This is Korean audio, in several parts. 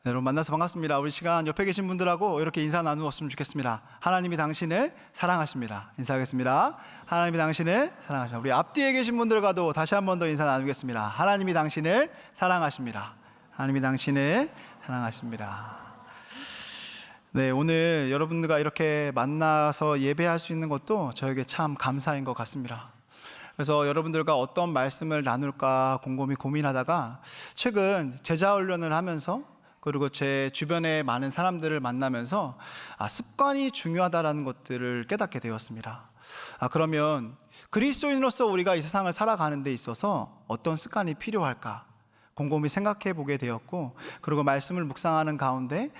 네, 여러분 만나서 반갑습니다. 우리 시간 옆에 계신 분들하고 이렇게 인사 나누었으면 좋겠습니다. 하나님이 당신을 사랑하십니다. 인사하겠습니다. 하나님이 당신을 사랑하십니다. 우리 앞뒤에 계신 분들과도 다시 한 번 더 인사 나누겠습니다. 하나님이 당신을 사랑하십니다. 하나님이 당신을 사랑하십니다. 네, 오늘 여러분들과 이렇게 만나서 예배할 수 있는 것도 저에게 참 감사인 것 같습니다. 그래서 여러분들과 어떤 말씀을 나눌까 곰곰이 고민하다가 최근 제자 훈련을 하면서 그리고 제 주변에 많은 사람들을 만나면서 습관이 중요하다는 것들을 깨닫게 되었습니다. 그러면 그리스도인으로서 우리가 이 세상을 살아가는 데 있어서 어떤 습관이 필요할까 곰곰이 생각해 보게 되었고, 그리고 말씀을 묵상하는 가운데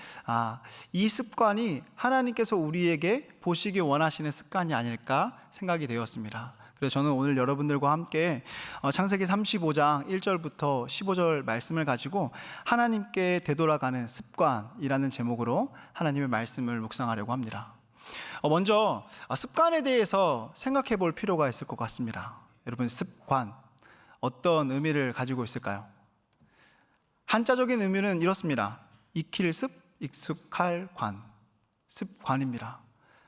이 습관이 하나님께서 우리에게 보시기 원하시는 습관이 아닐까 생각이 되었습니다. 그래서 저는 오늘 여러분들과 함께 창세기 35장 1절부터 15절 말씀을 가지고 하나님께 되돌아가는 습관이라는 제목으로 하나님의 말씀을 묵상하려고 합니다. 먼저 습관에 대해서 생각해 볼 필요가 있을 것 같습니다. 여러분, 습관 어떤 의미를 가지고 있을까요? 한자적인 의미는 이렇습니다. 익힐 습, 익숙할 관, 습관입니다.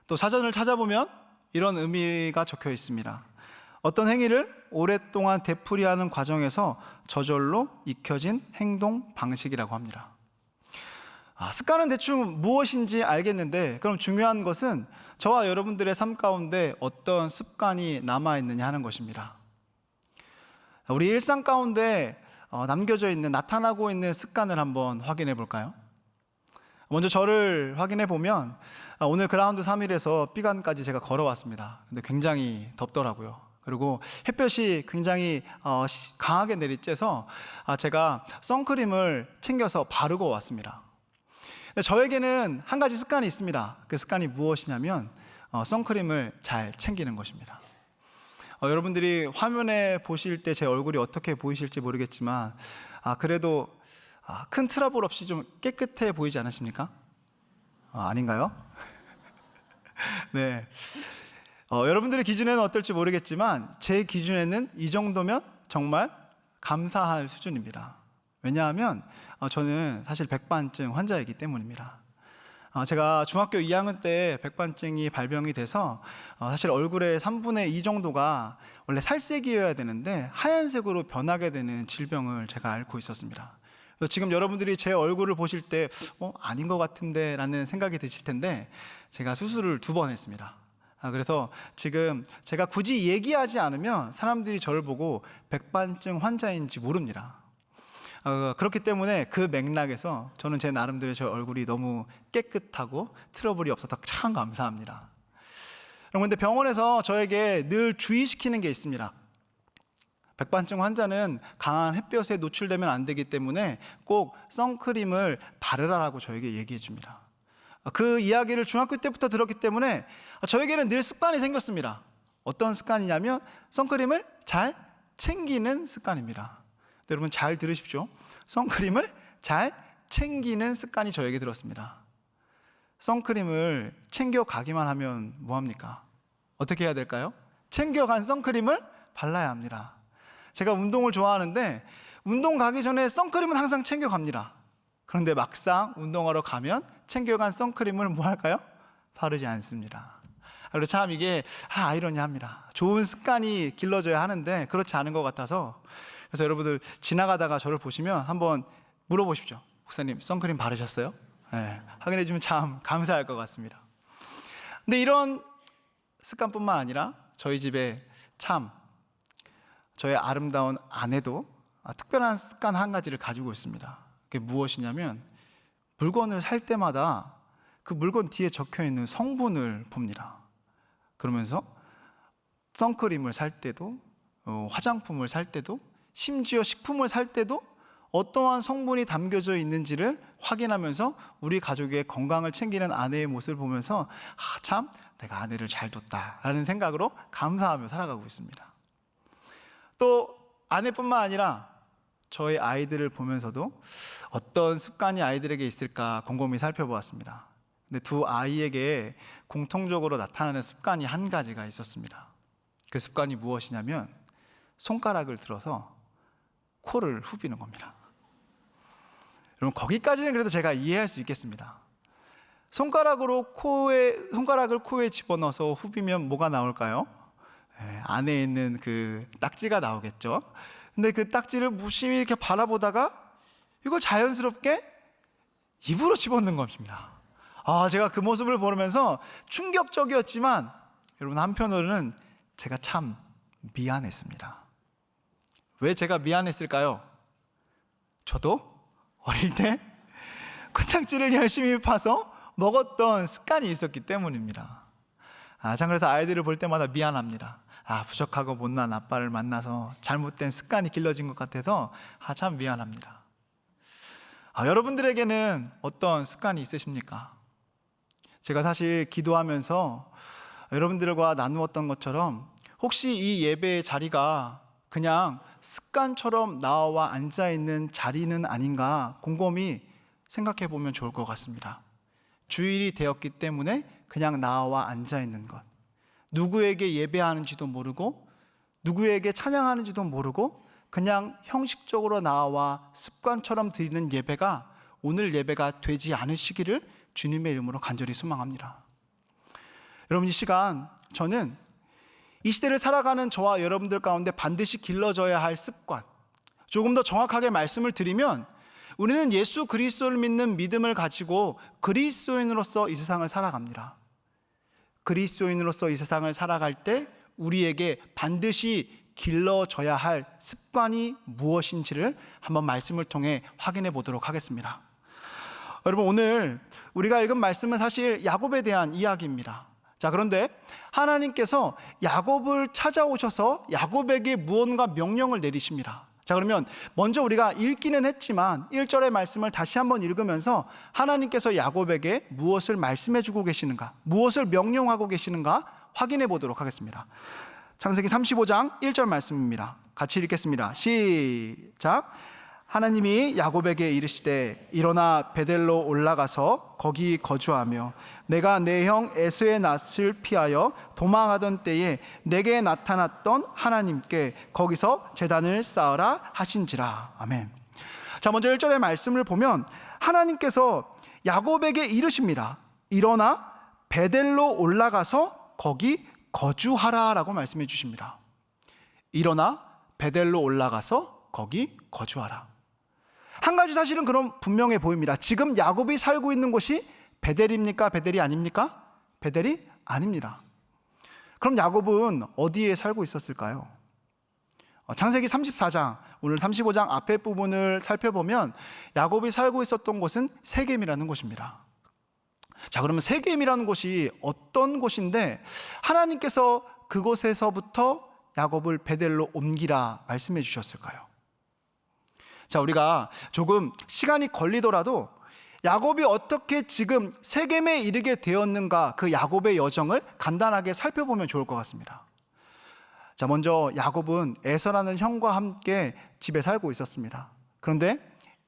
또 사전을 찾아보면 이런 의미가 적혀 있습니다. 어떤 행위를 오랫동안 되풀이하는 과정에서 저절로 익혀진 행동 방식이라고 합니다. 습관은 대충 무엇인지 알겠는데, 그럼 중요한 것은 저와 여러분들의 삶 가운데 어떤 습관이 남아있느냐 하는 것입니다. 우리 일상 가운데 남겨져 있는, 나타나고 있는 습관을 한번 확인해 볼까요? 먼저 저를 확인해 보면 오늘 그라운드 3일에서 삐간까지 제가 걸어왔습니다. 근데 굉장히 덥더라고요. 그리고 햇볕이 굉장히 강하게 내리쬐서 제가 선크림을 챙겨서 바르고 왔습니다. 저에게는 한 가지 습관이 있습니다. 그 습관이 무엇이냐면 선크림을 잘 챙기는 것입니다. 여러분들이 화면에 보실 때 제 얼굴이 어떻게 보이실지 모르겠지만 그래도 큰 트러블 없이 좀 깨끗해 보이지 않으십니까? 아닌가요? 네. 여러분들의 기준에는 어떨지 모르겠지만 제 기준에는 이 정도면 정말 감사할 수준입니다. 왜냐하면 저는 사실 백반증 환자이기 때문입니다. 제가 중학교 2학년 때 백반증이 발병이 돼서 사실 얼굴의 3분의 2 정도가 원래 살색이어야 되는데 하얀색으로 변하게 되는 질병을 제가 앓고 있었습니다. 그래서 지금 여러분들이 제 얼굴을 보실 때 아닌 것 같은데 라는 생각이 드실 텐데, 제가 수술을 2번 했습니다. 그래서 지금 제가 굳이 얘기하지 않으면 사람들이 저를 보고 백반증 환자인지 모릅니다. 그렇기 때문에 그 맥락에서 저는 제 나름대로 제 얼굴이 너무 깨끗하고 트러블이 없어서 참 감사합니다. 그런데 병원에서 저에게 늘 주의시키는 게 있습니다. 백반증 환자는 강한 햇볕에 노출되면 안 되기 때문에 꼭 선크림을 바르라고 저에게 얘기해 줍니다. 그 이야기를 중학교 때부터 들었기 때문에 저에게는 늘 습관이 생겼습니다. 어떤 습관이냐면 선크림을 잘 챙기는 습관입니다. 여러분 잘 들으십시오. 선크림을 잘 챙기는 습관이 저에게 들었습니다. 선크림을 챙겨가기만 하면 뭐합니까? 어떻게 해야 될까요? 챙겨간 선크림을 발라야 합니다. 제가 운동을 좋아하는데 운동 가기 전에 선크림은 항상 챙겨갑니다. 그런데 막상 운동하러 가면 챙겨간 선크림을 뭐 할까요? 바르지 않습니다. 그리고 참 이게 아이러니합니다. 좋은 습관이 길러져야 하는데 그렇지 않은 것 같아서, 그래서 여러분들 지나가다가 저를 보시면 한번 물어보십시오. 목사님 선크림 바르셨어요? 네, 확인해 주면 참 감사할 것 같습니다. 근데 이런 습관뿐만 아니라 저희 집에 참 저의 아름다운 아내도 특별한 습관 한 가지를 가지고 있습니다. 그게 무엇이냐면 물건을 살 때마다 그 물건 뒤에 적혀있는 성분을 봅니다. 그러면서 선크림을 살 때도 화장품을 살 때도 심지어 식품을 살 때도 어떠한 성분이 담겨져 있는지를 확인하면서 우리 가족의 건강을 챙기는 아내의 모습을 보면서 참 내가 아내를 잘 뒀다라는 생각으로 감사하며 살아가고 있습니다. 또 아내뿐만 아니라 저희 아이들을 보면서도 어떤 습관이 아이들에게 있을까 곰곰이 살펴보았습니다. 근데 두 아이에게 공통적으로 나타나는 습관이 한 가지가 있었습니다. 그 습관이 무엇이냐면 손가락을 들어서 코를 후비는 겁니다. 여러분, 거기까지는 그래도 제가 이해할 수 있겠습니다. 손가락을 코에 집어넣어서 후비면 뭐가 나올까요? 안에 있는 그 딱지가 나오겠죠. 근데 그 딱지를 무심히 이렇게 바라보다가 이걸 자연스럽게 입으로 집어넣는 것입니다. 제가 그 모습을 보면서 충격적이었지만 여러분, 한편으로는 제가 참 미안했습니다. 왜 제가 미안했을까요? 저도 어릴 때 코딱지를 열심히 파서 먹었던 습관이 있었기 때문입니다. 참, 그래서 아이들을 볼 때마다 미안합니다. 부족하고 못난 아빠를 만나서 잘못된 습관이 길러진 것 같아서 참 미안합니다. 여러분들에게는 어떤 습관이 있으십니까? 제가 사실 기도하면서 여러분들과 나누었던 것처럼 혹시 이 예배의 자리가 그냥 습관처럼 나와 앉아있는 자리는 아닌가 곰곰이 생각해 보면 좋을 것 같습니다. 주일이 되었기 때문에 그냥 나와 앉아있는 것, 누구에게 예배하는지도 모르고 누구에게 찬양하는지도 모르고 그냥 형식적으로 나와 습관처럼 드리는 예배가 오늘 예배가 되지 않으시기를 주님의 이름으로 간절히 소망합니다. 여러분, 이 시간 저는 이 시대를 살아가는 저와 여러분들 가운데 반드시 길러져야 할 습관, 조금 더 정확하게 말씀을 드리면 우리는 예수 그리스도를 믿는 믿음을 가지고 그리스도인으로서 이 세상을 살아갑니다. 그리스도인으로서 이 세상을 살아갈 때 우리에게 반드시 길러져야 할 습관이 무엇인지를 한번 말씀을 통해 확인해 보도록 하겠습니다. 여러분, 오늘 우리가 읽은 말씀은 사실 야곱에 대한 이야기입니다. 그런데 하나님께서 야곱을 찾아오셔서 야곱에게 무언가 명령을 내리십니다. 그러면 먼저 우리가 읽기는 했지만 1절의 말씀을 다시 한번 읽으면서 하나님께서 야곱에게 무엇을 말씀해 주고 계시는가, 무엇을 명령하고 계시는가 확인해 보도록 하겠습니다. 창세기 35장 1절 말씀입니다. 같이 읽겠습니다. 시작. 하나님이 야곱에게 이르시되 일어나 베델로 올라가서 거기 거주하며 내가 내 형 에서의 낯을 피하여 도망하던 때에 내게 나타났던 하나님께 거기서 제단을 쌓으라 하신지라. 아멘. 먼저 1절의 말씀을 보면 하나님께서 야곱에게 이르십니다. 일어나 베델로 올라가서 거기 거주하라 라고 말씀해 주십니다. 일어나 베델로 올라가서 거기 거주하라. 한 가지 사실은 그럼 분명해 보입니다. 지금 야곱이 살고 있는 곳이 베델입니까? 베델이 아닙니까? 베델이 아닙니다. 그럼 야곱은 어디에 살고 있었을까요? 창세기 34장, 오늘 35장 앞에 부분을 살펴보면 야곱이 살고 있었던 곳은 세겜이라는 곳입니다. 그러면 세겜이라는 곳이 어떤 곳인데 하나님께서 그곳에서부터 야곱을 베델로 옮기라 말씀해 주셨을까요? 우리가 조금 시간이 걸리더라도 야곱이 어떻게 지금 세겜에 이르게 되었는가, 그 야곱의 여정을 간단하게 살펴보면 좋을 것 같습니다. 먼저 야곱은 에서라는 형과 함께 집에 살고 있었습니다. 그런데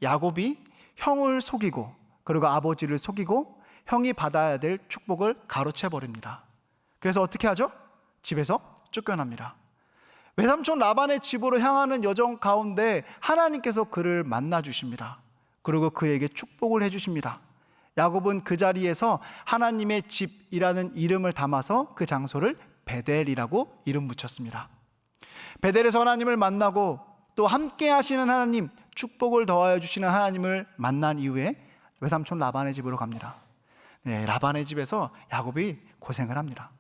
야곱이 형을 속이고 그리고 아버지를 속이고 형이 받아야 될 축복을 가로채 버립니다. 그래서 어떻게 하죠? 집에서 쫓겨납니다. 외삼촌 라반의 집으로 향하는 여정 가운데 하나님께서 그를 만나 주십니다. 그리고 그에게 축복을 해주십니다. 야곱은 그 자리에서 하나님의 집이라는 이름을 담아서 그 장소를 베델이라고 이름 붙였습니다. 베델에서 하나님을 만나고 또 함께 하시는 하나님, 축복을 더하여 주시는 하나님을 만난 이후에 외삼촌 라반의 집으로 갑니다. 라반의 집에서 야곱이 고생을 합니다.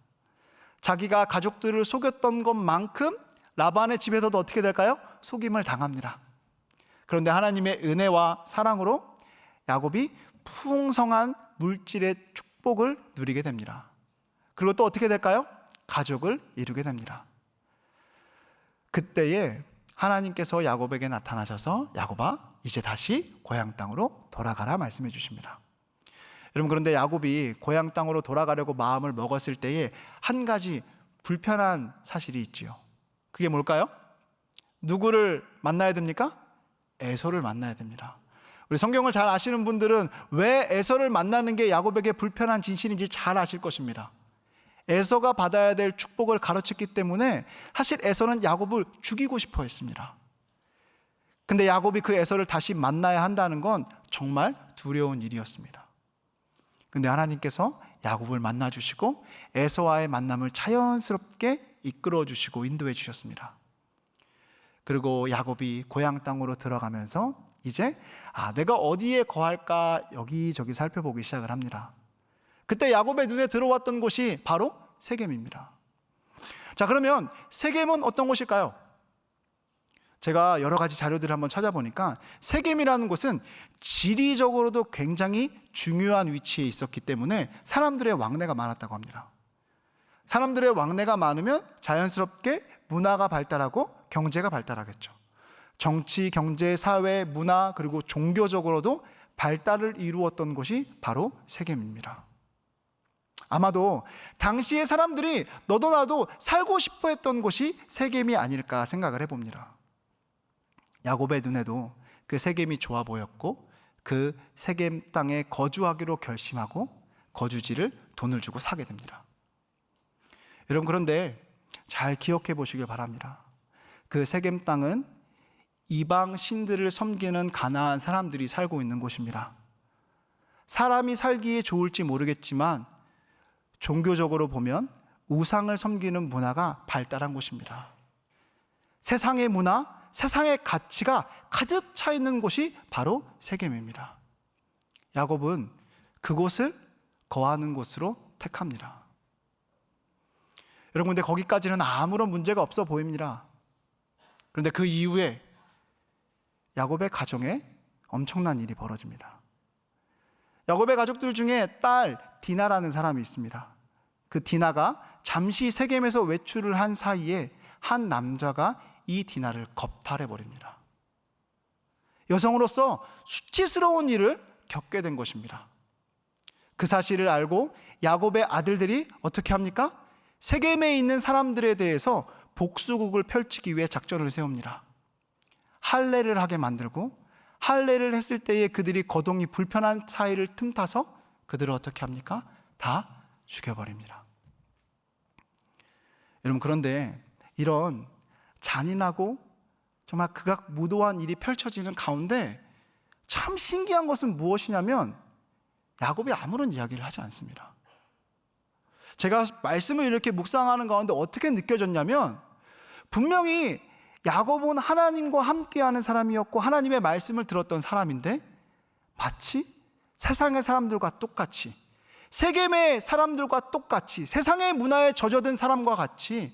자기가 가족들을 속였던 것만큼 라반의 집에서도 어떻게 될까요? 속임을 당합니다. 그런데 하나님의 은혜와 사랑으로 야곱이 풍성한 물질의 축복을 누리게 됩니다. 그리고 또 어떻게 될까요? 가족을 이루게 됩니다. 그때에 하나님께서 야곱에게 나타나셔서 야곱아, 이제 다시 고향 땅으로 돌아가라 말씀해 주십니다. 여러분, 그런데 야곱이 고향 땅으로 돌아가려고 마음을 먹었을 때에 한 가지 불편한 사실이 있지요. 그게 뭘까요? 누구를 만나야 됩니까? 에서를 만나야 됩니다. 우리 성경을 잘 아시는 분들은 왜 에서를 만나는 게 야곱에게 불편한 진실인지 잘 아실 것입니다. 에서가 받아야 될 축복을 가로챘기 때문에 사실 에서는 야곱을 죽이고 싶어 했습니다. 근데 야곱이 그 에서를 다시 만나야 한다는 건 정말 두려운 일이었습니다. 근데 하나님께서 야곱을 만나 주시고 에서와의 만남을 자연스럽게 이끌어 주시고 인도해 주셨습니다. 그리고 야곱이 고향 땅으로 들어가면서 이제 내가 어디에 거할까 여기저기 살펴보기 시작을 합니다. 그때 야곱의 눈에 들어왔던 곳이 바로 세겜입니다. 자, 그러면 세겜은 어떤 곳일까요? 제가 여러 가지 자료들을 한번 찾아보니까 세겜이라는 곳은 지리적으로도 굉장히 중요한 위치에 있었기 때문에 사람들의 왕래가 많았다고 합니다. 사람들의 왕래가 많으면 자연스럽게 문화가 발달하고 경제가 발달하겠죠. 정치, 경제, 사회, 문화 그리고 종교적으로도 발달을 이루었던 곳이 바로 세겜입니다. 아마도 당시의 사람들이 너도 나도 살고 싶어 했던 곳이 세겜이 아닐까 생각을 해봅니다. 야곱의 눈에도 그 세겜이 좋아 보였고 그 세겜 땅에 거주하기로 결심하고 거주지를 돈을 주고 사게 됩니다. 여러분, 그런데 잘 기억해 보시길 바랍니다. 그 세겜 땅은 이방 신들을 섬기는 가나안 사람들이 살고 있는 곳입니다. 사람이 살기에 좋을지 모르겠지만 종교적으로 보면 우상을 섬기는 문화가 발달한 곳입니다. 세상의 문화, 세상의 가치가 가득 차 있는 곳이 바로 세겜입니다. 야곱은 그곳을 거하는 곳으로 택합니다. 여러분, 근데 거기까지는 아무런 문제가 없어 보입니다. 그런데 그 이후에 야곱의 가정에 엄청난 일이 벌어집니다. 야곱의 가족들 중에 딸 디나라는 사람이 있습니다. 그 디나가 잠시 세겜에서 외출을 한 사이에 한 남자가 이 디나를 겁탈해 버립니다. 여성으로서 수치스러운 일을 겪게 된 것입니다. 그 사실을 알고 야곱의 아들들이 어떻게 합니까? 세겜에 있는 사람들에 대해서 복수국을 펼치기 위해 작전을 세웁니다. 할례를 하게 만들고 할례를 했을 때에 그들이 거동이 불편한 사이를 틈타서 그들을 어떻게 합니까? 다 죽여버립니다. 여러분, 그런데 이런 잔인하고 정말 극악무도한 일이 펼쳐지는 가운데 참 신기한 것은 무엇이냐면 야곱이 아무런 이야기를 하지 않습니다. 제가 말씀을 이렇게 묵상하는 가운데 어떻게 느껴졌냐면 분명히 야곱은 하나님과 함께하는 사람이었고 하나님의 말씀을 들었던 사람인데 마치 세상의 사람들과 똑같이 세겜의 사람들과 똑같이 세상의 문화에 젖어든 사람과 같이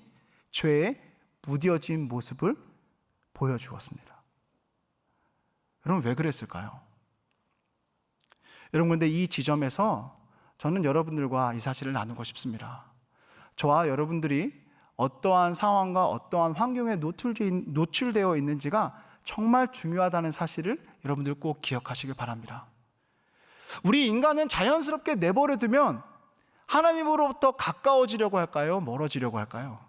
죄에 무뎌진 모습을 보여주었습니다. 여러분, 왜 그랬을까요? 여러분, 근데 이 지점에서 저는 여러분들과 이 사실을 나누고 싶습니다. 저와 여러분들이 어떠한 상황과 어떠한 환경에 노출되어 있는지가 정말 중요하다는 사실을 여러분들 꼭 기억하시길 바랍니다. 우리 인간은 자연스럽게 내버려 두면 하나님으로부터 가까워지려고 할까요? 멀어지려고 할까요?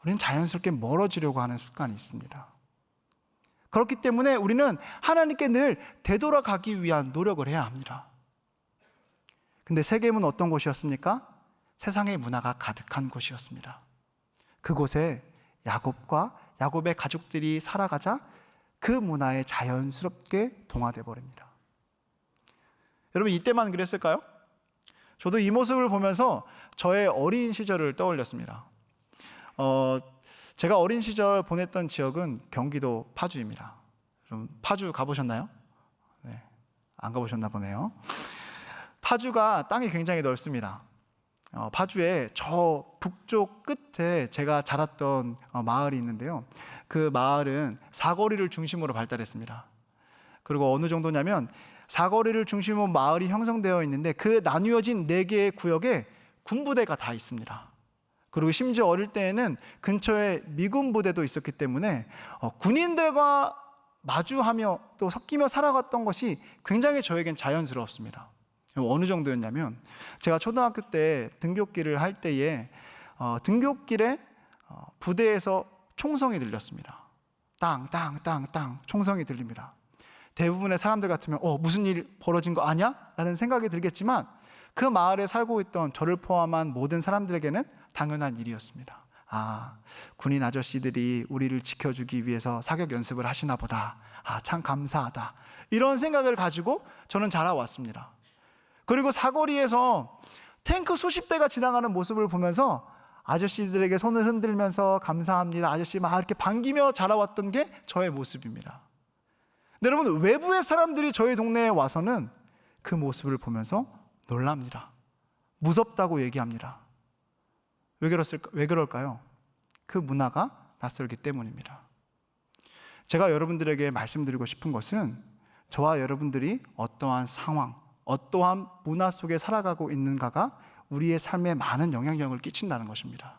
우리는 자연스럽게 멀어지려고 하는 습관이 있습니다. 그렇기 때문에 우리는 하나님께 늘 되돌아가기 위한 노력을 해야 합니다. 근데 세겜은 어떤 곳이었습니까? 세상의 문화가 가득한 곳이었습니다. 그곳에 야곱과 야곱의 가족들이 살아가자 그 문화에 자연스럽게 동화돼 버립니다. 여러분, 이때만 그랬을까요? 저도 이 모습을 보면서 저의 어린 시절을 떠올렸습니다. 제가 어린 시절 보냈던 지역은 경기도 파주입니다. 여러분, 파주 가보셨나요? 네, 안 가보셨나 보네요. 파주가 땅이 굉장히 넓습니다. 파주의 저 북쪽 끝에 제가 자랐던 마을이 있는데요. 그 마을은 사거리를 중심으로 발달했습니다. 그리고 어느 정도냐면 사거리를 중심으로 마을이 형성되어 있는데 그 나뉘어진 4개의 구역에 군부대가 다 있습니다. 그리고 심지어 어릴 때에는 근처에 미군 부대도 있었기 때문에 군인들과 마주하며 또 섞이며 살아갔던 것이 굉장히 저에겐 자연스러웠습니다. 어느 정도였냐면 제가 초등학교 때 등굣길을 할 때에 등굣길에 부대에서 총성이 들렸습니다. 땅땅땅땅 총성이 들립니다. 대부분의 사람들 같으면 무슨 일 벌어진 거 아냐? 라는 생각이 들겠지만 그 마을에 살고 있던 저를 포함한 모든 사람들에게는 당연한 일이었습니다. 군인 아저씨들이 우리를 지켜주기 위해서 사격 연습을 하시나 보다. 참 감사하다. 이런 생각을 가지고 저는 자라왔습니다. 그리고 사거리에서 탱크 수십 대가 지나가는 모습을 보면서 아저씨들에게 손을 흔들면서 감사합니다, 아저씨 막 이렇게 반기며 자라왔던 게 저의 모습입니다. 근데 여러분, 외부의 사람들이 저희 동네에 와서는 그 모습을 보면서 놀랍니다. 무섭다고 얘기합니다. 왜 그럴까요? 그 문화가 낯설기 때문입니다. 제가 여러분들에게 말씀드리고 싶은 것은 저와 여러분들이 어떠한 상황, 어떠한 문화 속에 살아가고 있는가가 우리의 삶에 많은 영향력을 끼친다는 것입니다.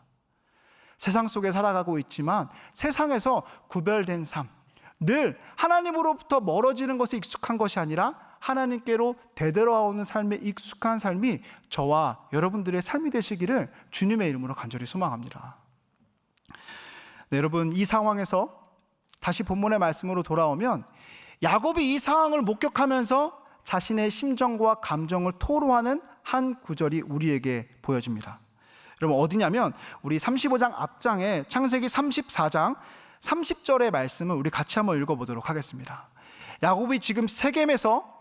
세상 속에 살아가고 있지만 세상에서 구별된 삶, 늘 하나님으로부터 멀어지는 것에 익숙한 것이 아니라 하나님께로 되돌아오는 삶에 익숙한 삶이 저와 여러분들의 삶이 되시기를 주님의 이름으로 간절히 소망합니다. 네, 여러분, 이 상황에서 다시 본문의 말씀으로 돌아오면 야곱이 이 상황을 목격하면서 자신의 심정과 감정을 토로하는 한 구절이 우리에게 보여집니다. 여러분, 어디냐면 우리 35장 앞장에 창세기 34장 30절의 말씀을 우리 같이 한번 읽어보도록 하겠습니다. 야곱이 지금 세겜에서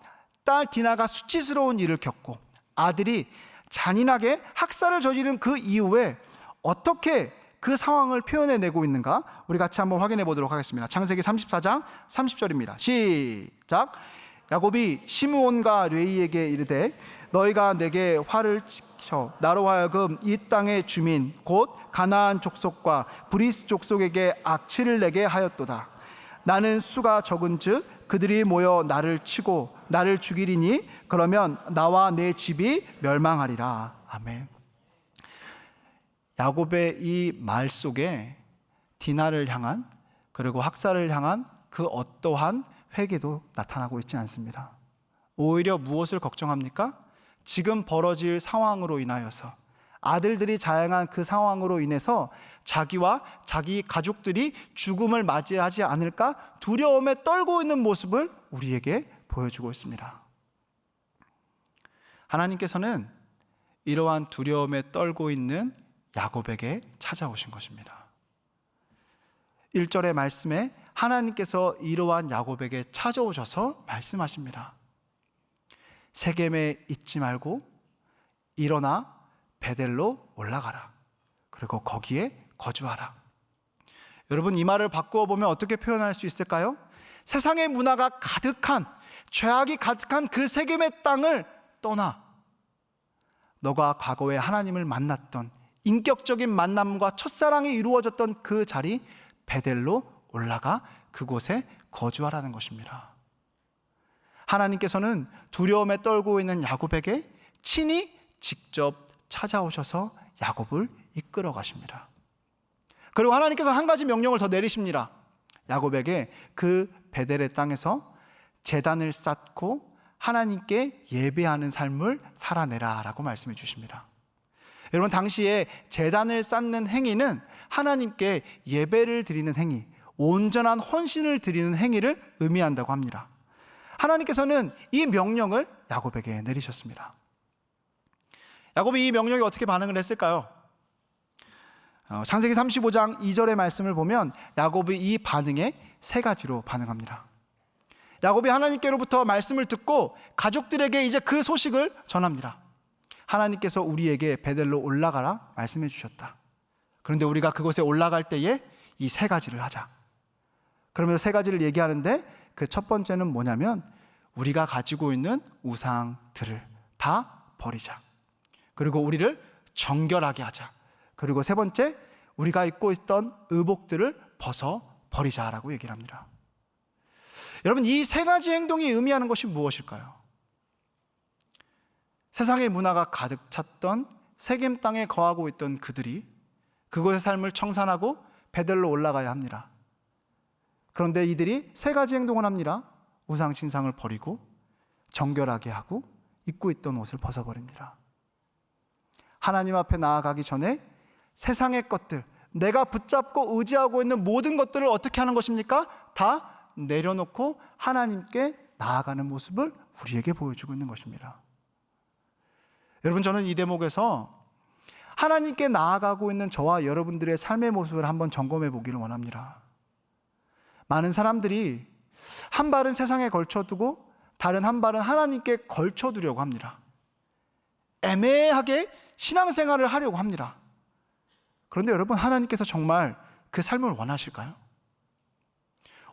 딸 디나가 수치스러운 일을 겪고 아들이 잔인하게 학살을 저지른 그 이후에 어떻게 그 상황을 표현해내고 있는가 우리 같이 한번 확인해 보도록 하겠습니다. 창세기 34장 30절입니다. 시작. 야곱이 시므온과 레위에게 이르되 너희가 내게 화를 쳐 나로 하여금 이 땅의 주민 곧 가나안 족속과 브리스 족속에게 악취를 내게 하였도다. 나는 수가 적은즉 그들이 모여 나를 치고 나를 죽이리니 그러면 나와 내 집이 멸망하리라. 아멘. 야곱의 이 말 속에 디나를 향한 그리고 학살을 향한 그 어떠한 회개도 나타나고 있지 않습니다. 오히려 무엇을 걱정합니까? 지금 벌어질 상황으로 인하여서 아들들이 자행한 그 상황으로 인해서 자기와 자기 가족들이 죽음을 맞이하지 않을까 두려움에 떨고 있는 모습을 우리에게 보여주고 있습니다. 하나님께서는 이러한 두려움에 떨고 있는 야곱에게 찾아오신 것입니다. 1절의 말씀에 하나님께서 이러한 야곱에게 찾아오셔서 말씀하십니다. 세겜에 있지 말고 일어나 베델로 올라가라. 그리고 거기에 거주하라. 여러분, 이 말을 바꾸어 보면 어떻게 표현할 수 있을까요? 세상의 문화가 가득한, 죄악이 가득한 그 세겜의 땅을 떠나 너가 과거에 하나님을 만났던 인격적인 만남과 첫사랑이 이루어졌던 그 자리 베델로 올라가 그곳에 거주하라는 것입니다. 하나님께서는 두려움에 떨고 있는 야곱에게 친히 직접 찾아오셔서 야곱을 이끌어 가십니다. 그리고 하나님께서 한 가지 명령을 더 내리십니다. 야곱에게 그 베델의 땅에서 제단을 쌓고 하나님께 예배하는 삶을 살아내라 라고 말씀해 주십니다. 여러분, 당시에 제단을 쌓는 행위는 하나님께 예배를 드리는 행위, 온전한 헌신을 드리는 행위를 의미한다고 합니다. 하나님께서는 이 명령을 야곱에게 내리셨습니다. 야곱이 이 명령에 어떻게 반응을 했을까요? 창세기 35장 2절의 말씀을 보면 야곱이 이 반응에 세 가지로 반응합니다. 야곱이 하나님께로부터 말씀을 듣고 가족들에게 이제 그 소식을 전합니다. 하나님께서 우리에게 베델로 올라가라 말씀해 주셨다. 그런데 우리가 그곳에 올라갈 때에 이 세 가지를 하자. 그러면서 세 가지를 얘기하는데 그 첫 번째는 뭐냐면 우리가 가지고 있는 우상들을 다 버리자. 그리고 우리를 정결하게 하자. 그리고 세 번째, 우리가 입고 있던 의복들을 벗어 버리자라고 얘기를 합니다. 여러분, 이 세 가지 행동이 의미하는 것이 무엇일까요? 세상의 문화가 가득 찼던 세겜 땅에 거하고 있던 그들이 그곳의 삶을 청산하고 베델로 올라가야 합니다. 그런데 이들이 세 가지 행동을 합니다. 우상 신상을 버리고 정결하게 하고 입고 있던 옷을 벗어버립니다. 하나님 앞에 나아가기 전에 세상의 것들, 내가 붙잡고 의지하고 있는 모든 것들을 어떻게 하는 것입니까? 다 내려놓고 하나님께 나아가는 모습을 우리에게 보여주고 있는 것입니다. 여러분, 저는 이 대목에서 하나님께 나아가고 있는 저와 여러분들의 삶의 모습을 한번 점검해 보기를 원합니다. 많은 사람들이 한 발은 세상에 걸쳐두고 다른 한 발은 하나님께 걸쳐두려고 합니다. 애매하게 신앙생활을 하려고 합니다. 그런데 여러분, 하나님께서 정말 그 삶을 원하실까요?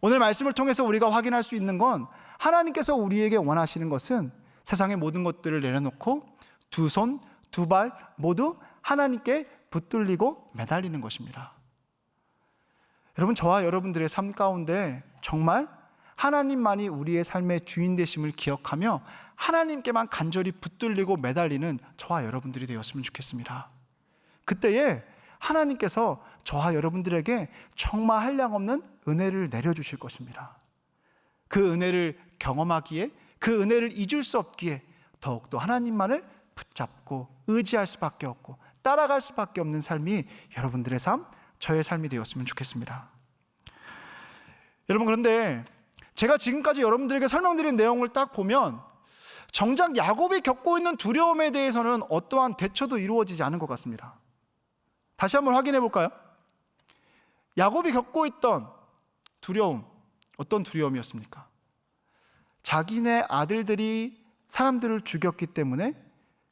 오늘 말씀을 통해서 우리가 확인할 수 있는 건 하나님께서 우리에게 원하시는 것은 세상의 모든 것들을 내려놓고 두 손, 두 발 모두 하나님께 붙들리고 매달리는 것입니다. 여러분, 저와 여러분들의 삶 가운데 정말 하나님만이 우리의 삶의 주인 되심을 기억하며 하나님께만 간절히 붙들리고 매달리는 저와 여러분들이 되었으면 좋겠습니다. 그때에 하나님께서 저와 여러분들에게 정말 한량없는 은혜를 내려주실 것입니다. 그 은혜를 경험하기에, 그 은혜를 잊을 수 없기에 더욱더 하나님만을 붙잡고 의지할 수밖에 없고 따라갈 수밖에 없는 삶이 여러분들의 삶, 저의 삶이 되었으면 좋겠습니다. 여러분, 그런데 제가 지금까지 여러분들에게 설명드린 내용을 딱 보면 정작 야곱이 겪고 있는 두려움에 대해서는 어떠한 대처도 이루어지지 않은 것 같습니다. 다시 한번 확인해 볼까요? 야곱이 겪고 있던 두려움, 어떤 두려움이었습니까? 자기네 아들들이 사람들을 죽였기 때문에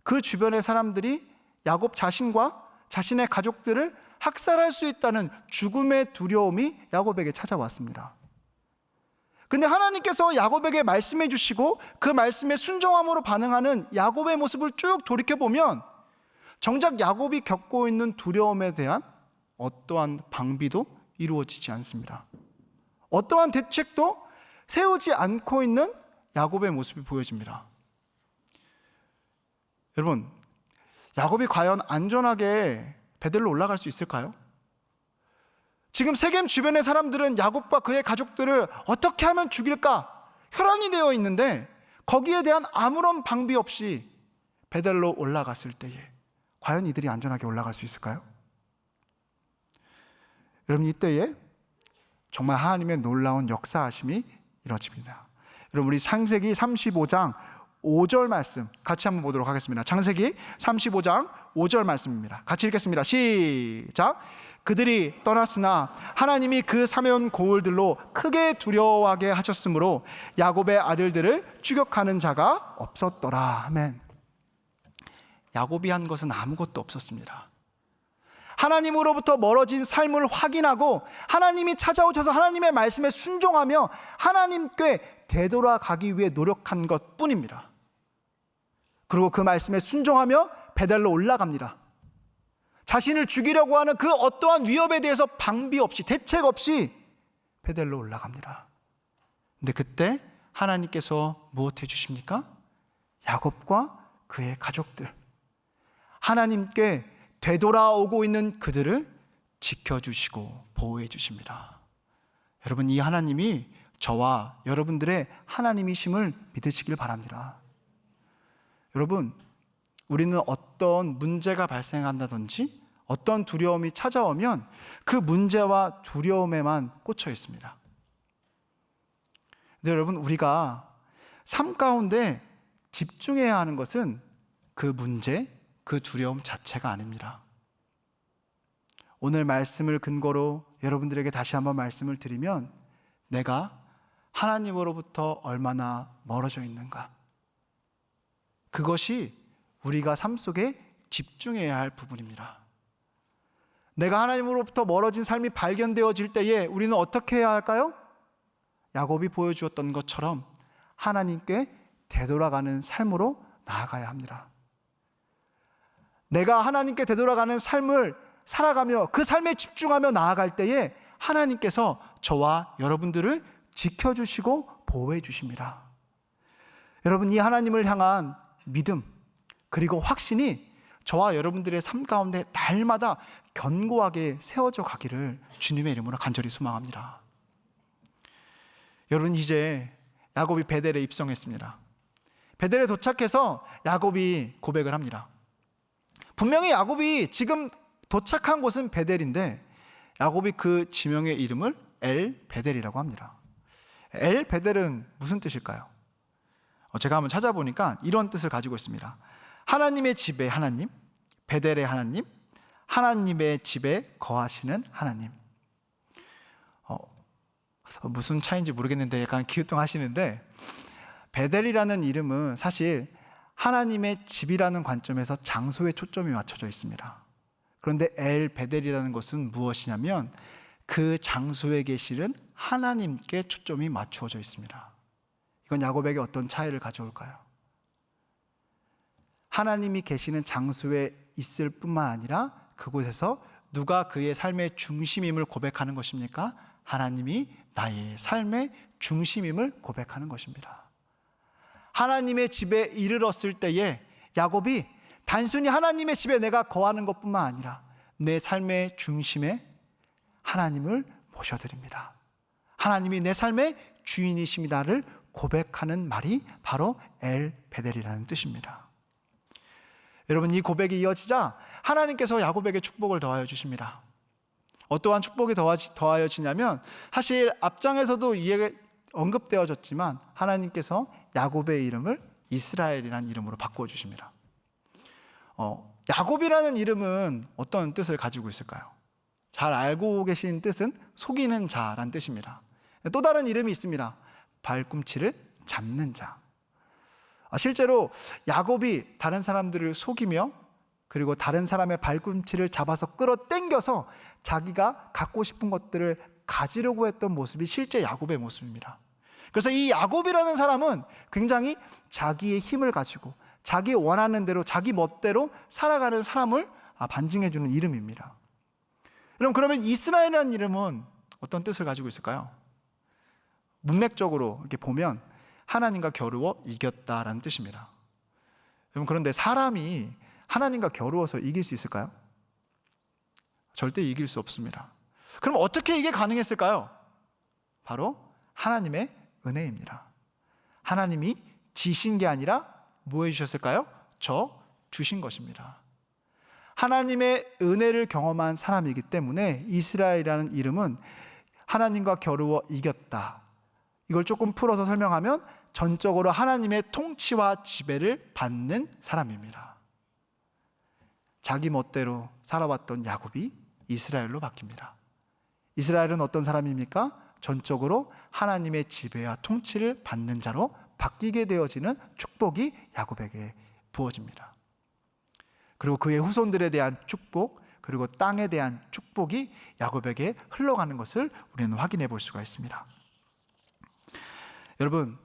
그 주변의 사람들이 야곱 자신과 자신의 가족들을 학살할 수 있다는 죽음의 두려움이 야곱에게 찾아왔습니다. 근데 하나님께서 야곱에게 말씀해 주시고 그 말씀에 순종함으로 반응하는 야곱의 모습을 쭉 돌이켜보면 정작 야곱이 겪고 있는 두려움에 대한 어떠한 방비도 이루어지지 않습니다. 어떠한 대책도 세우지 않고 있는 야곱의 모습이 보여집니다. 여러분, 야곱이 과연 안전하게 베델로 올라갈 수 있을까요? 지금 세겜 주변의 사람들은 야곱과 그의 가족들을 어떻게 하면 죽일까 혈안이 되어 있는데 거기에 대한 아무런 방비 없이 베델로 올라갔을 때에 과연 이들이 안전하게 올라갈 수 있을까요? 여러분, 이때에 정말 하나님의 놀라운 역사하심이 이루어집니다. 여러분, 우리 창세기 35장 5절 말씀 같이 한번 보도록 하겠습니다. 창세기 35장 5절 말씀입니다. 같이 읽겠습니다. 시작. 그들이 떠났으나 하나님이 그 사면 고을들로 크게 두려워하게 하셨으므로 야곱의 아들들을 추격하는 자가 없었더라. 아멘. 야곱이 한 것은 아무것도 없었습니다. 하나님으로부터 멀어진 삶을 확인하고 하나님이 찾아오셔서 하나님의 말씀에 순종하며 하나님께 되돌아가기 위해 노력한 것 뿐입니다. 그리고 그 말씀에 순종하며 베델로 올라갑니다. 자신을 죽이려고 하는 그 어떠한 위협에 대해서 방비 없이, 대책 없이 베델로 올라갑니다. 근데 그때 하나님께서 무엇 해주십니까? 야곱과 그의 가족들, 하나님께 되돌아오고 있는 그들을 지켜주시고 보호해 주십니다. 여러분, 이 하나님이 저와 여러분들의 하나님이심을 믿으시길 바랍니다. 여러분, 우리는 어떤 문제가 발생한다든지 어떤 두려움이 찾아오면 그 문제와 두려움에만 꽂혀 있습니다. 근데 여러분, 우리가 삶 가운데 집중해야 하는 것은 그 문제, 그 두려움 자체가 아닙니다. 오늘 말씀을 근거로 여러분들에게 다시 한번 말씀을 드리면 내가 하나님으로부터 얼마나 멀어져 있는가, 그것이 우리가 삶 속에 집중해야 할 부분입니다. 내가 하나님으로부터 멀어진 삶이 발견되어질 때에 우리는 어떻게 해야 할까요? 야곱이 보여주었던 것처럼 하나님께 되돌아가는 삶으로 나아가야 합니다. 내가 하나님께 되돌아가는 삶을 살아가며 그 삶에 집중하며 나아갈 때에 하나님께서 저와 여러분들을 지켜주시고 보호해 주십니다. 여러분, 이 하나님을 향한 믿음 그리고 확신이 저와 여러분들의 삶 가운데 날마다 견고하게 세워져 가기를 주님의 이름으로 간절히 소망합니다. 여러분, 이제 야곱이 베델에 입성했습니다. 베델에 도착해서 야곱이 고백을 합니다. 분명히 야곱이 지금 도착한 곳은 베델인데 야곱이 그 지명의 이름을 엘 베델이라고 합니다. 엘 베델은 무슨 뜻일까요? 제가 한번 찾아보니까 이런 뜻을 가지고 있습니다. 하나님의 집의 하나님, 베델의 하나님, 하나님의 집에 거하시는 하나님. 무슨 차이인지 모르겠는데 약간 기우뚱하시는데, 베델이라는 이름은 사실 하나님의 집이라는 관점에서 장소에 초점이 맞춰져 있습니다. 그런데 엘 베델이라는 것은 무엇이냐면 그 장소에 계시는 하나님께 초점이 맞추어져 있습니다. 이건 야곱에게 어떤 차이를 가져올까요? 하나님이 계시는 장소에 있을 뿐만 아니라 그곳에서 누가 그의 삶의 중심임을 고백하는 것입니까? 하나님이 나의 삶의 중심임을 고백하는 것입니다. 하나님의 집에 이르렀을 때에 야곱이 단순히 하나님의 집에 내가 거하는 것뿐만 아니라 내 삶의 중심에 하나님을 모셔드립니다. 하나님이 내 삶의 주인이십니다를 고백하는 말이 바로 엘 베델이라는 뜻입니다. 여러분, 이 고백이 이어지자 하나님께서 야곱에게 축복을 더하여 주십니다. 어떠한 축복이 더하여지냐면, 사실 앞장에서도 이에 언급되어졌지만 하나님께서 야곱의 이름을 이스라엘이라는 이름으로 바꾸어 주십니다. 야곱이라는 이름은 어떤 뜻을 가지고 있을까요? 잘 알고 계신 뜻은 속이는 자란 뜻입니다. 또 다른 이름이 있습니다. 발꿈치를 잡는 자. 실제로 야곱이 다른 사람들을 속이며 그리고 다른 사람의 발꿈치를 잡아서 끌어당겨서 자기가 갖고 싶은 것들을 가지려고 했던 모습이 실제 야곱의 모습입니다. 그래서 이 야곱이라는 사람은 굉장히 자기의 힘을 가지고 자기 원하는 대로 자기 멋대로 살아가는 사람을 반증해 주는 이름입니다. 그러면 이스라엘이라는 이름은 어떤 뜻을 가지고 있을까요? 문맥적으로 이렇게 보면 하나님과 겨루어 이겼다라는 뜻입니다. 그런데 사람이 하나님과 겨루어서 이길 수 있을까요? 절대 이길 수 없습니다. 그럼 어떻게 이게 가능했을까요? 바로 하나님의 은혜입니다. 하나님이 지신 게 아니라 뭐 해주셨을까요? 주신 것입니다. 하나님의 은혜를 경험한 사람이기 때문에 이스라엘이라는 이름은 하나님과 겨루어 이겼다. 이걸 조금 풀어서 설명하면 전적으로 하나님의 통치와 지배를 받는 사람입니다. 자기 멋대로 살아왔던 야곱이 이스라엘로 바뀝니다. 이스라엘은 어떤 사람입니까? 전적으로 하나님의 지배와 통치를 받는 자로 바뀌게 되어지는 축복이 야곱에게 부어집니다. 그리고 그의 후손들에 대한 축복, 그리고 땅에 대한 축복이 야곱에게 흘러가는 것을 우리는 확인해 볼 수가 있습니다. 여러분,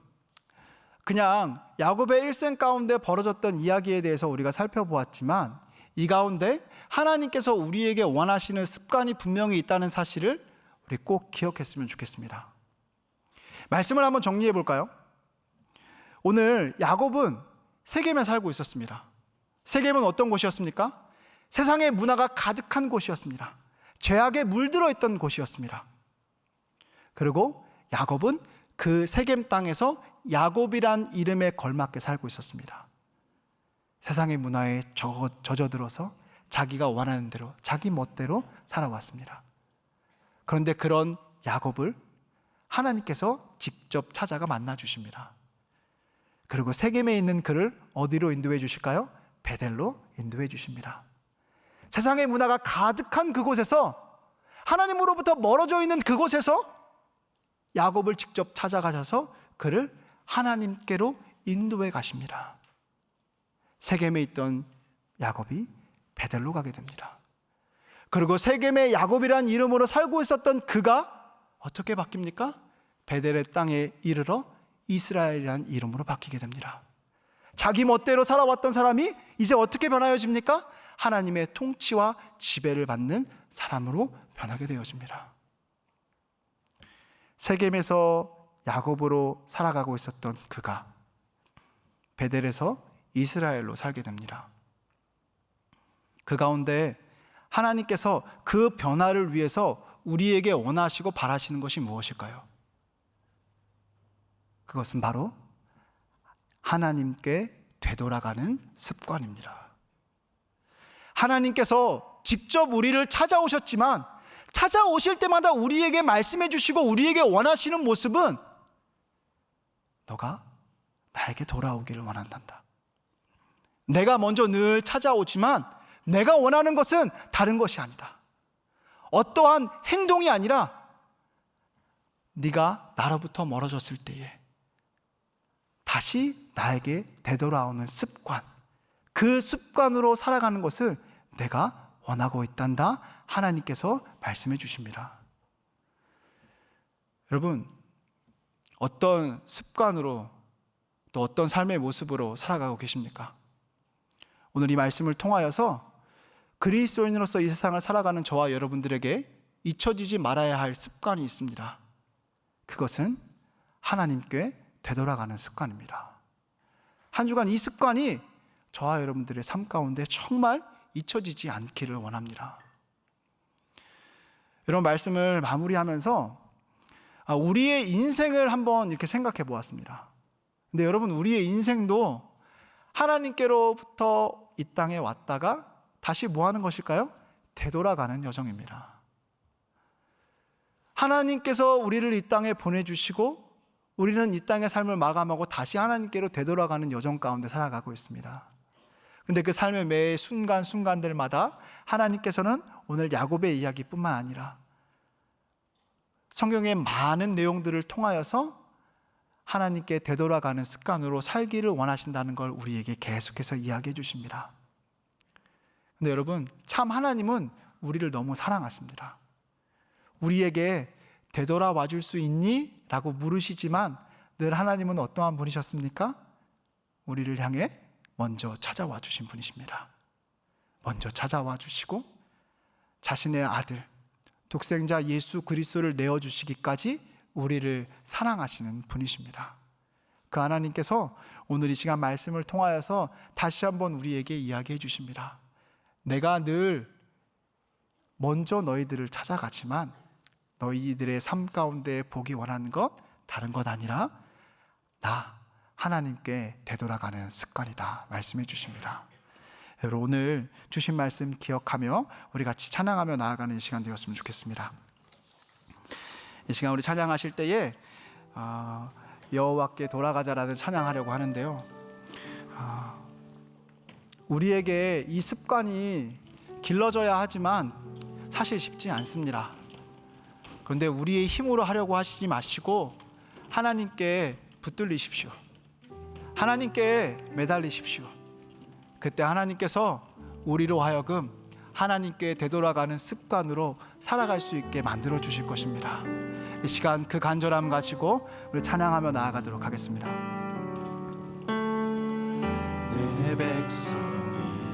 그냥 야곱의 일생 가운데 벌어졌던 이야기에 대해서 우리가 살펴보았지만 이 가운데 하나님께서 우리에게 원하시는 습관이 분명히 있다는 사실을 우리 꼭 기억했으면 좋겠습니다. 말씀을 한번 정리해 볼까요? 오늘 야곱은 세겜에 살고 있었습니다. 세겜은 어떤 곳이었습니까? 세상의 문화가 가득한 곳이었습니다. 죄악에 물들어 있던 곳이었습니다. 그리고 야곱은 그 세겜 땅에서 야곱이란 이름에 걸맞게 살고 있었습니다. 세상의 문화에 젖어들어서 자기가 원하는 대로 자기 멋대로 살아왔습니다. 그런데 그런 야곱을 하나님께서 직접 찾아가 만나 주십니다. 그리고 세겜에 있는 그를 어디로 인도해 주실까요? 베델로 인도해 주십니다. 세상의 문화가 가득한 그곳에서, 하나님으로부터 멀어져 있는 그곳에서 야곱을 직접 찾아가셔서 그를 하나님께로 인도해 가십니다. 세겜에 있던 야곱이 베델로 가게 됩니다. 그리고 세겜의 야곱이란 이름으로 살고 있었던 그가 어떻게 바뀝니까? 베델의 땅에 이르러 이스라엘이란 이름으로 바뀌게 됩니다. 자기 멋대로 살아왔던 사람이 이제 어떻게 변하여집니까? 하나님의 통치와 지배를 받는 사람으로 변하게 되어집니다. 세겜에서 야곱으로 살아가고 있었던 그가 베델에서 이스라엘로 살게 됩니다. 그 가운데 하나님께서 그 변화를 위해서 우리에게 원하시고 바라시는 것이 무엇일까요? 그것은 바로 하나님께 되돌아가는 습관입니다. 하나님께서 직접 우리를 찾아오셨지만 찾아오실 때마다 우리에게 말씀해 주시고 우리에게 원하시는 모습은 너가 나에게 돌아오기를 원한단다. 내가 먼저 늘 찾아오지만 내가 원하는 것은 다른 것이 아니다. 어떠한 행동이 아니라 네가 나로부터 멀어졌을 때에 다시 나에게 되돌아오는 습관, 그 습관으로 살아가는 것을 내가 원하고 있단다. 하나님께서 말씀해 주십니다. 여러분, 어떤 습관으로 또 어떤 삶의 모습으로 살아가고 계십니까? 오늘 이 말씀을 통하여서 그리스도인으로서 이 세상을 살아가는 저와 여러분들에게 잊혀지지 말아야 할 습관이 있습니다. 그것은 하나님께 되돌아가는 습관입니다. 한 주간 이 습관이 저와 여러분들의 삶 가운데 정말 잊혀지지 않기를 원합니다. 이런 말씀을 마무리하면서 우리의 인생을 한번 이렇게 생각해 보았습니다. 근데 여러분, 우리의 인생도 하나님께로부터 이 땅에 왔다가 다시 뭐 하는 것일까요? 되돌아가는 여정입니다. 하나님께서 우리를 이 땅에 보내주시고 우리는 이 땅의 삶을 마감하고 다시 하나님께로 되돌아가는 여정 가운데 살아가고 있습니다. 근데 그 삶의 매 순간순간들마다 하나님께서는 오늘 야곱의 이야기뿐만 아니라 성경의 많은 내용들을 통하여서 하나님께 되돌아가는 습관으로 살기를 원하신다는 걸 우리에게 계속해서 이야기해 주십니다. 근데 여러분, 참 하나님은 우리를 너무 사랑하십니다. 우리에게 되돌아와 줄 수 있니? 라고 물으시지만 늘 하나님은 어떠한 분이셨습니까? 우리를 향해 먼저 찾아와 주신 분이십니다. 먼저 찾아와 주시고 자신의 아들 독생자 예수 그리스도를 내어주시기까지 우리를 사랑하시는 분이십니다. 그 하나님께서 오늘 이 시간 말씀을 통하여서 다시 한번 우리에게 이야기해 주십니다. 내가 늘 먼저 너희들을 찾아가지만 너희들의 삶 가운데 보기 원하는 것 다른 것 아니라 나 하나님께 되돌아가는 습관이다 말씀해 주십니다. 여러분, 오늘 주신 말씀 기억하며 우리 같이 찬양하며 나아가는 시간 되었으면 좋겠습니다. 이 시간 우리 찬양하실 때에 여호와께 돌아가자라는 찬양하려고 하는데요, 우리에게 이 습관이 길러져야 하지만 사실 쉽지 않습니다. 그런데 우리의 힘으로 하려고 하시지 마시고 하나님께 붙들리십시오. 하나님께 매달리십시오. 그때 하나님께서 우리로 하여금 하나님께 되돌아가는 습관으로 살아갈 수 있게 만들어 주실 것입니다. 이 시간 그 간절함 가지고 우리 찬양하며 나아가도록 하겠습니다. 내 백성이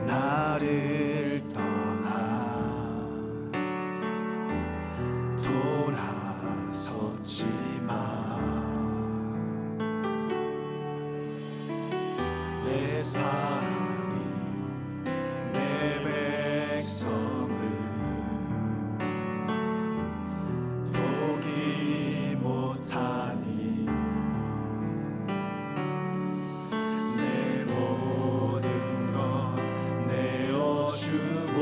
나를 떠나 돌아섰지만 내 사랑이 내 백성을 보기 못하니 내 모든 것 내어주고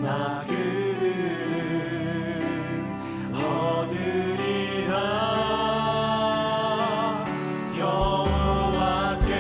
나 그들을 얻으리라. 여호와께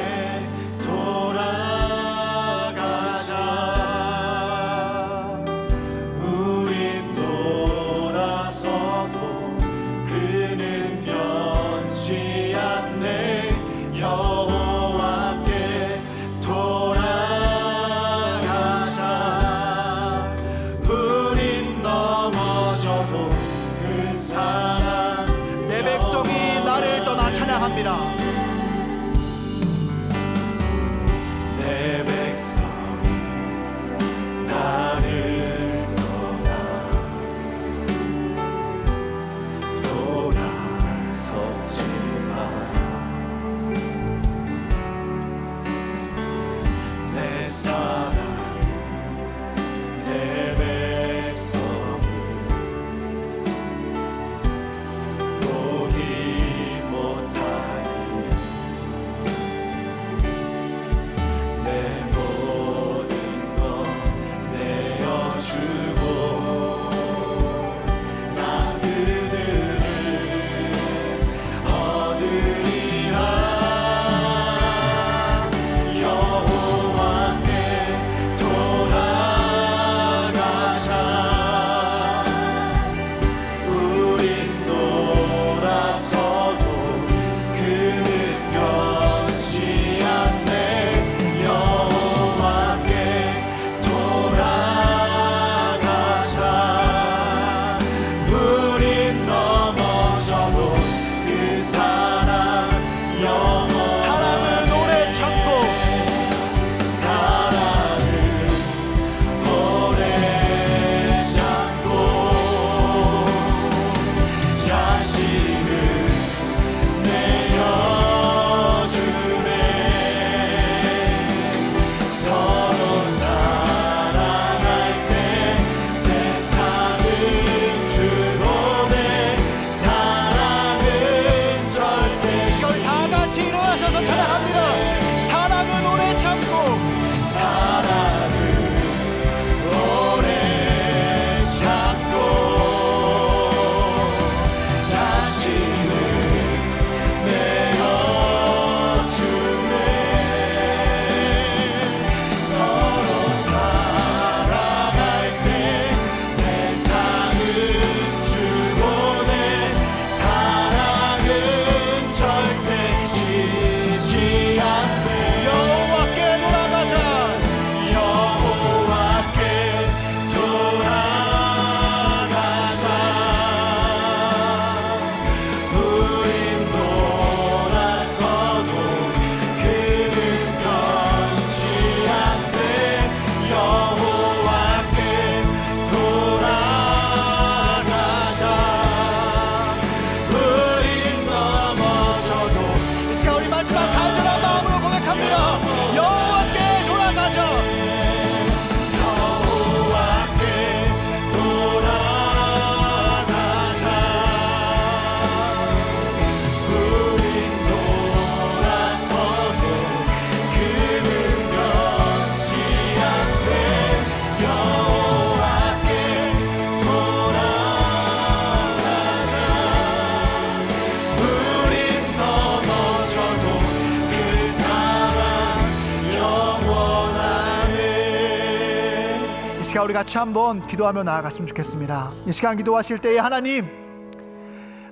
시간 우리 같이 한번 기도하며 나아갔으면 좋겠습니다. 이 시간 기도하실 때에 하나님,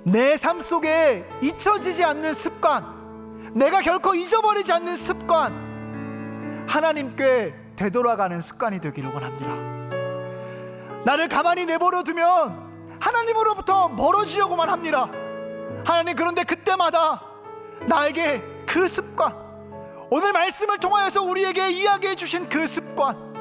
내 삶 속에 잊혀지지 않는 습관, 내가 결코 잊어버리지 않는 습관, 하나님께 되돌아가는 습관이 되기를 원합니다. 나를 가만히 내버려 두면 하나님으로부터 멀어지려고만 합니다. 하나님, 그런데 그때마다 나에게 그 습관, 오늘 말씀을 통하여서 우리에게 이야기해 주신 그 습관,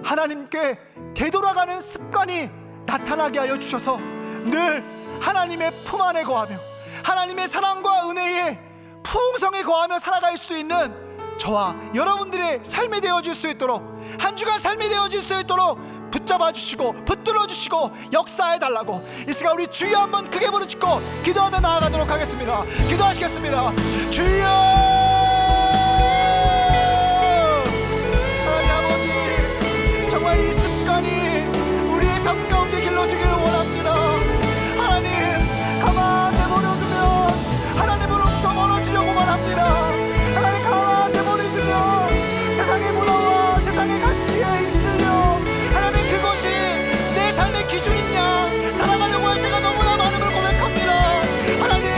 하나님께 되돌아가는 습관이 나타나게 하여 주셔서 늘 하나님의 품 안에 거하며 하나님의 사랑과 은혜에 풍성에 거하며 살아갈 수 있는 저와 여러분들의 삶이 되어질 수 있도록, 한 주간 삶이 되어질 수 있도록 붙잡아 주시고 붙들어 주시고 역사해 달라고 이 시간 우리 주여 한번 크게 부르짖고 기도하며 나아가도록 하겠습니다. 기도하시겠습니다. 주여, 하나님 아버지, 정말 이 습관이 우리의 삶 가운데 길러지기를 원합니다. 하나님, 가만 내버려두면 하나님으로부터 멀어지려고만 합니다. 하나님, 가만 내버려두면 세상의 문화와 세상의 가치에 휩쓸려 하나님, 그것이 내 삶의 기준이냐 살아가려고 할 때가 너무나 많음을 고백합니다. 하나님,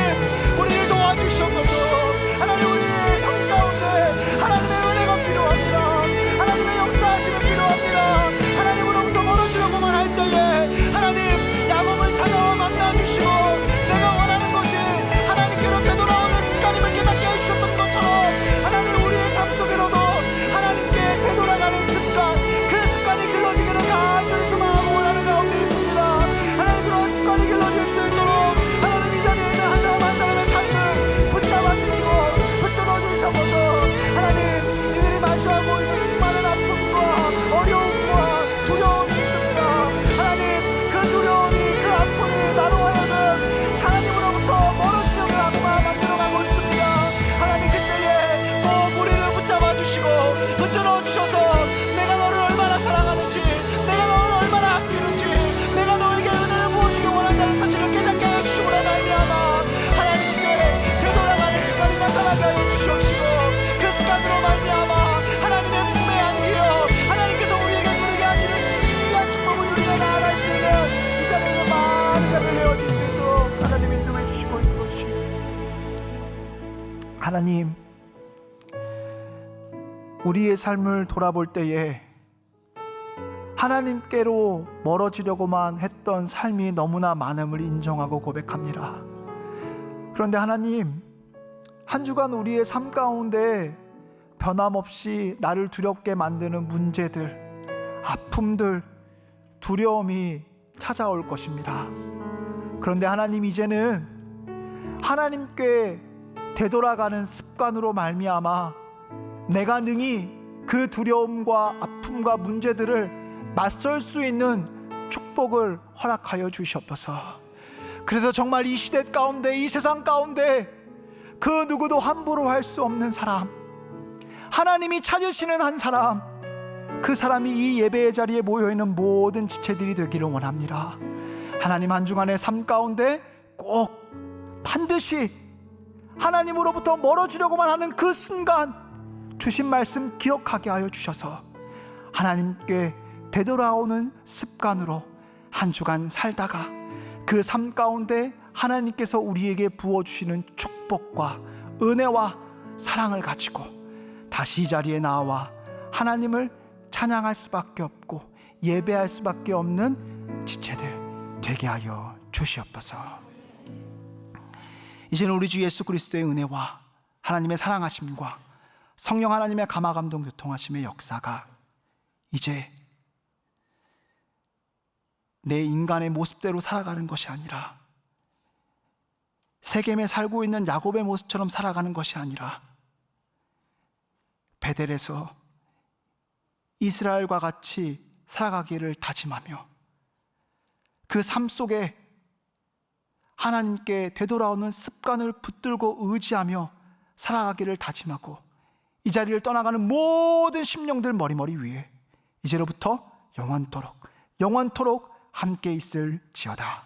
우리를 도와주시옵소서. 하나님, 우리의 삶 가운데 하나님의 은혜가 필요합니다. 하나님의 역사하심이 필요합니다. 하나님으로부터 멀어지려고만 할 때에 하나님, 야곱을 찾아와 만나주시고 내가 원하는 것이 하나님께로 되돌아오는 습관임을 깨닫게 해주셨던 것처럼 하나님, 우리의 삶 속에로도 하나님께 되돌아가는 습관, 그 습관이 길러지기를 간절히 소망하고 원하는 가운데 있습니다. 하나님, 그런 습관이 길러질 수 있도록 하나님, 이 자리에 있는 한 사람 한 사람의 삶을 붙잡아 주시고 붙들어 주셔서 하나님, 이들이 마주하고 있는 수많은 아픔과 어려움과 두려움이 있습니다. 하나님, 그 두려움이, 그 아픔이 나로 하여금 하나님으로부터 멀어지려고 하고만 만들어가고 있습니다. 하나님, 그때에 꼭 우리를 붙잡아 주시고 붙들어 주셔서 내가 너를 얼마나 사랑하는지, 내가 너를 얼마나 아끼는지, 내가 너에게 은혜를 부어주기 원한다는 사실을 깨닫게 해주시고 말미암아 하나님께 되돌아가는 습관이 나타나게 하여 주시옵시고 그 습관으로 말미암아 하나님의 품에 안기어 하나님께서 우리에게 누리게 하시는 귀한 축복을 누리며 나아갈 수 있는 이 자리에 많은 자를 내어줄 수 있도록 하나님 인도해 주시고 이끌어 주시고, 하나님, 우리의 삶을 돌아볼 때에 하나님께로 멀어지려고만 했던 삶이 너무나 많음을 인정하고 고백합니다. 그런데 하나님, 한 주간 우리의 삶 가운데 변함없이 나를 두렵게 만드는 문제들, 아픔들, 두려움이 찾아올 것입니다. 그런데 하나님, 이제는 하나님께 되돌아가는 습관으로 말미암아 내가 능히 그 두려움과 아픔과 문제들을 맞설 수 있는 축복을 허락하여 주시옵소서. 그래서 정말 이 시대 가운데, 이 세상 가운데 그 누구도 함부로 할 수 없는 사람, 하나님이 찾으시는 한 사람, 그 사람이 이 예배의 자리에 모여있는 모든 지체들이 되기를 원합니다. 하나님, 한 주간의 삶 가운데 꼭 반드시 하나님으로부터 멀어지려고만 하는 그 순간 주신 말씀 기억하게 하여 주셔서 하나님께 되돌아오는 습관으로 한 주간 살다가 그 삶 가운데 하나님께서 우리에게 부어주시는 축복과 은혜와 사랑을 가지고 다시 이 자리에 나와 하나님을 찬양할 수밖에 없고 예배할 수밖에 없는 지체들 되게 하여 주시옵소서. 이제는 우리 주 예수 그리스도의 은혜와 하나님의 사랑하심과 성령 하나님의 감화감동 교통하심의 역사가 이제 내 인간의 모습대로 살아가는 것이 아니라 세겜에 살고 있는 야곱의 모습처럼 살아가는 것이 아니라 베델에서 이스라엘과 같이 살아가기를 다짐하며 그 삶 속에 하나님께 되돌아오는 습관을 붙들고 의지하며 살아가기를 다짐하고 이 자리를 떠나가는 모든 심령들 머리머리 위에 이제로부터 영원토록 함께 있을지어다.